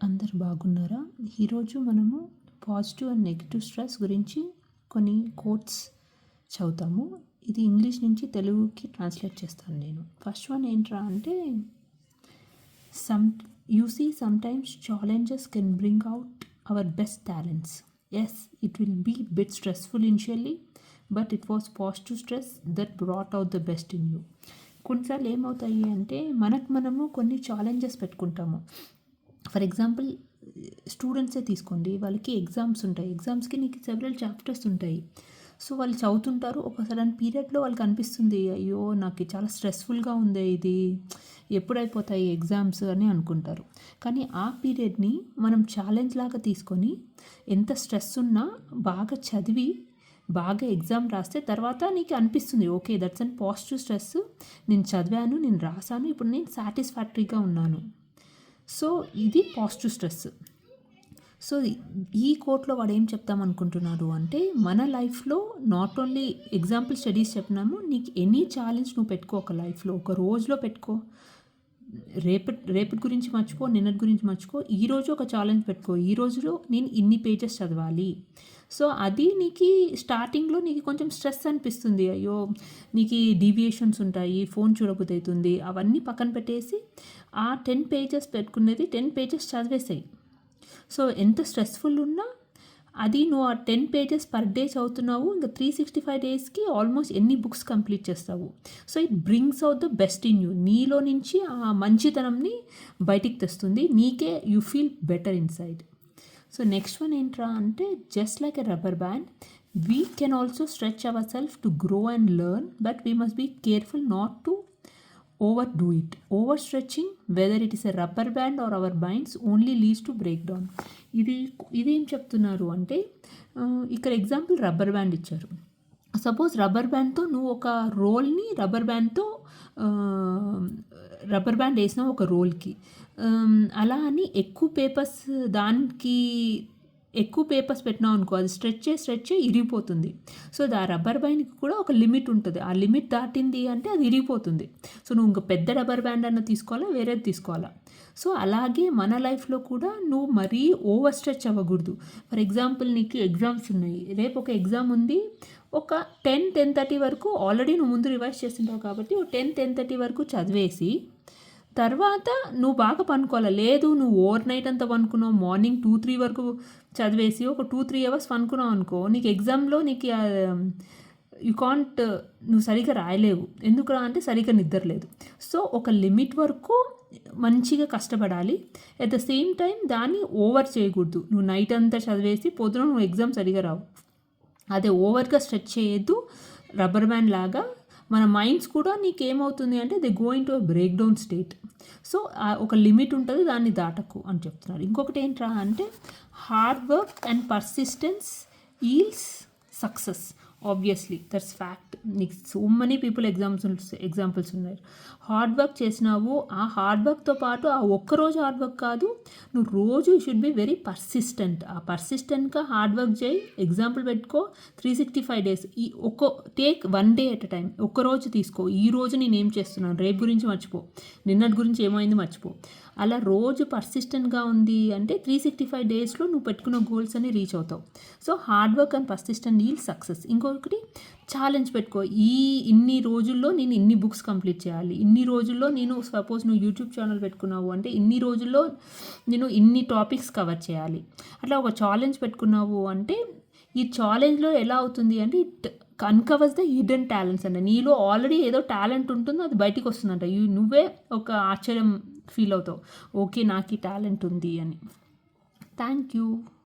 అందరు బాగున్నారా? ఈరోజు మనము పాజిటివ్ అండ్ నెగిటివ్ స్ట్రెస్ గురించి కొన్ని కోట్స్ చదువుతాము. ఇది ఇంగ్లీష్ నుంచి తెలుగుకి ట్రాన్స్లేట్ చేస్తాను నేను. ఫస్ట్ వన్ ఏంట్రా అంటే, some sometimes challenges can bring out our best talents. Yes, it will be a bit stressful initially, but it was positive stress that brought out the best in you. కొన్నిసార్లు ఏమవుతాయి అంటే, మనము కొన్ని challenges పెట్టుకుంటాము. For example స్టూడెంట్సే తీసుకోండి, వాళ్ళకి exams ఉంటాయి. ఎగ్జామ్స్కి నీకు సెవరల్ చాప్టర్స్ ఉంటాయి. సో వాళ్ళు చదువుతుంటారు. ఒక సడన్ పీరియడ్లో వాళ్ళకి అనిపిస్తుంది, అయ్యో నాకు చాలా స్ట్రెస్ఫుల్గా ఉంది, ఇది ఎప్పుడైపోతాయి ఎగ్జామ్స్ అని అనుకుంటారు. కానీ ఆ పీరియడ్ని మనం ఛాలెంజ్ లాగా తీసుకొని, ఎంత స్ట్రెస్ ఉన్నా బాగా చదివి బాగా ఎగ్జామ్ రాస్తే తర్వాత నీకు అనిపిస్తుంది, okay that's and positive stress, నేను చదివాను, నేను రాసాను, ఇప్పుడు నేను సాటిస్ఫాక్టరీగా ఉన్నాను. సో ఇది పాజిటివ్ స్ట్రెస్. సో ఈ కోట్లో వాడు ఏం చెప్తాం అనుకుంటున్నాడు అంటే, మన లైఫ్లో నాట్ ఓన్లీ ఎగ్జాంపుల్ స్టడీస్ చెప్పినాము, నీకు ఎనీ ఛాలెంజ్ నువ్వు పెట్టుకో, ఒక లైఫ్లో ఒక రోజులో పెట్టుకో. రేపటి గురించి మర్చిపో, నిన్నటి గురించి మర్చిపో. ఈరోజు ఒక ఛాలెంజ్ పెట్టుకో, ఈ రోజులో నేను ఇన్ని పేజెస్ చదవాలి. సో అది నీకు స్టార్టింగ్లో నీకు కొంచెం స్ట్రెస్ అనిపిస్తుంది, అయ్యో నీకు డీవియేషన్స్ ఉంటాయి, ఫోన్ చూడబోతుంది, అవన్నీ పక్కన పెట్టేసి ఆ 10 పేజెస్ పెట్టుకునేది 10 పేజెస్ చదివేసాయి. సో ఎంత స్ట్రెస్ఫుల్ ఉన్నా అది నువ్వు ఆ 10 పేజెస్ పర్ డే చదువుతున్నావు, ఇంకా 365 డేస్కి ఆల్మోస్ట్ ఎన్ని బుక్స్ కంప్లీట్ చేస్తావు. So it brings out the best in you. నీలో నుంచి ఆ మంచితనంని బయటికి తెస్తుంది, నీకే you feel better inside. So next one ఏంట్రా అంటే, just like a rubber band, we can also stretch our self to grow and learn, but we must be careful not to overdo it. Overstretching, whether it is a rubber band or our binds, only leads to breakdown. ఇదేం చెప్తున్నారు అంటే, ఇక్కడ example rubber band ఇచ్చారు. Suppose rubber బ్యాండ్తో నువ్వు ఒక రోల్ని rubber band వేసినావు ఒక రోల్కి. అలా అని ఎక్కువ పేపర్స్ పెట్టినావు అనుకో, అది స్ట్రెచ్ ఇరిగిపోతుంది. సో ఆ రబ్బర్ బ్యాండ్కి కూడా ఒక లిమిట్ ఉంటుంది. ఆ లిమిట్ దాటింది అంటే అది ఇరిగిపోతుంది. సో నువ్వు ఇంకా పెద్ద రబ్బర్ బ్యాండ్ అన్న తీసుకోవాలా, వేరేది తీసుకోవాలా. సో అలాగే మన లైఫ్లో కూడా నువ్వు మరీ ఓవర్ స్ట్రెచ్ అవ్వకూడదు. ఫర్ ఎగ్జాంపుల్ నీకు ఎగ్జామ్స్ ఉన్నాయి, రేపు ఒక ఎగ్జామ్ ఉంది, ఒక 10-10:30 వరకు ఆల్రెడీ నువ్వు ముందు రివైజ్ చేస్తుంటావు కాబట్టి 10-10:30 వరకు చదివేసి తర్వాత నువ్వు బాగా పనుకోవాలి. లేదు నువ్వు ఓవర్ నైట్ అంతా పనుకున్నావు, మార్నింగ్ 2-3 వరకు చదివేసి ఒక 2-3 అవర్స్ పనుకున్నావు అనుకో, నీకు ఎగ్జామ్లో నీకు నువ్వు సరిగ్గా రాయలేవు. ఎందుకు అంటే సరిగ్గా నిద్రలేదు. సో ఒక లిమిట్ వరకు మంచిగా కష్టపడాలి. అట్ ద సేమ్ టైం దాన్ని ఓవర్ చేయకూడదు. నువ్వు నైట్ అంతా చదివేసి పొద్దున నువ్వు ఎగ్జామ్ సరిగా రావు. అదే ఓవర్గా స్ట్రెచ్ చేయొద్దు. రబ్బర్ బ్యాండ్ లాగా మన మైండ్స్ కూడా నీకేమవుతుంది అంటే, they going to a break down state. So ఒక లిమిట్ ఉంటుంది, దాన్ని దాటకు అని చెప్తున్నారు. ఇంకొకటి ఏంట్రా అంటే, hard work and persistence eels success. Obviously that's fact. నీకు సో మెనీ పీపుల్ ఎగ్జాంపుల్స్ ఉన్నాయి. హార్డ్ వర్క్ చేసినావు, ఆ హార్డ్ వర్క్తో పాటు ఆ ఒక్కరోజు హార్డ్ వర్క్ కాదు, నువ్వు రోజు you should be very persistent. ఆ పర్సిస్టెంట్గా హార్డ్ వర్క్ చేయి. ఎగ్జాంపుల్ పెట్టుకో, 365 days, take 1 day at a time. ఒక్కరోజు తీసుకో, ఈ రోజు నేను ఏం చేస్తున్నాను, రేపు గురించి మర్చిపో, నిన్నటి గురించి ఏమైంది మర్చిపో. అలా రోజు పర్సిస్టెంట్గా ఉంది అంటే 365 డేస్లో నువ్వు పెట్టుకున్న గోల్స్ అన్ని రీచ్ అవుతావు. So hard work and persistent yield success. ఇంకొకటి ఛాలెంజ్ పెట్టుకో, ఇన్ని రోజుల్లో నేను ఇన్ని బుక్స్ కంప్లీట్ చేయాలి, ఇన్ని రోజుల్లో నేను, సపోజ్ నువ్వు యూట్యూబ్ ఛానల్ పెట్టుకున్నావు అంటే ఇన్ని రోజుల్లో నేను ఇన్ని టాపిక్స్ కవర్ చేయాలి. అట్లా ఒక ఛాలెంజ్ పెట్టుకున్నావు అంటే, ఈ ఛాలెంజ్లో ఎలా అవుతుంది అంటే, it uncovers the hidden talents అంటే, నీలో ఆల్రెడీ ఏదో టాలెంట్ ఉంటుందో అది బయటికి వస్తుందంట. నువ్వే ఒక ఆశ్చర్యం ఫీల్ అవుతావు, ఓకే నాకు ఈ టాలెంట్ ఉంది అని. Thank you.